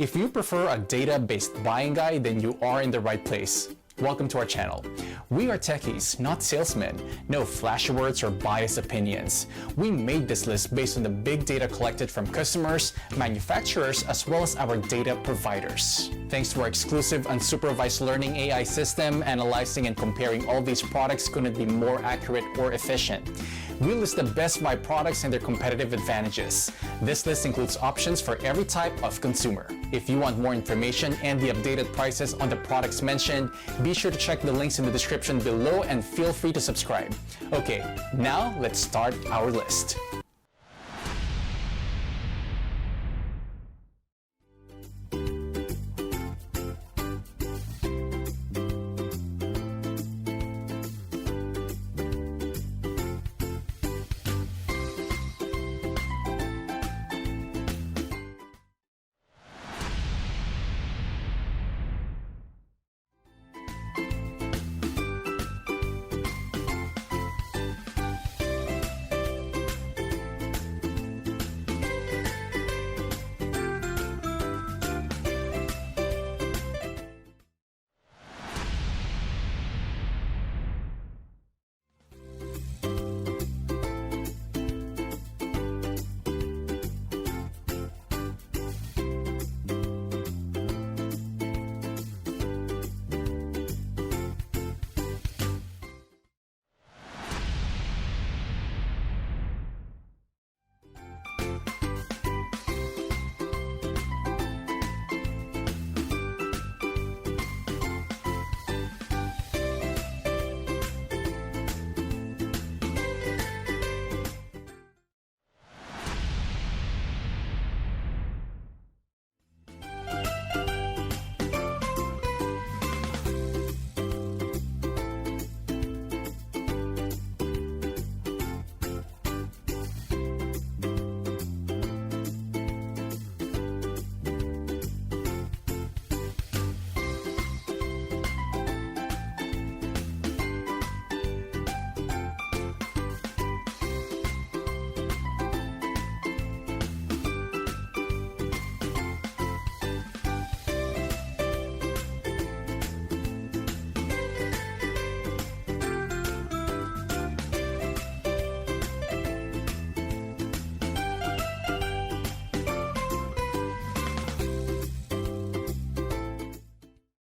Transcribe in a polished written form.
If you prefer a data-based buying guide, then you are in the right place. Welcome to our channel. We are techies, not salesmen. No flashy words or biased opinions. We made this list based on the big data collected from customers, manufacturers, as well as our data providers. Thanks to our exclusive unsupervised learning AI system, analyzing and comparing all these products couldn't be more accurate or efficient. We list the best buy products and their competitive advantages. This list includes options for every type of consumer. If you want more information and the updated prices on the products mentioned, be sure to check the links in the description below and feel free to subscribe. Okay, now let's start our list.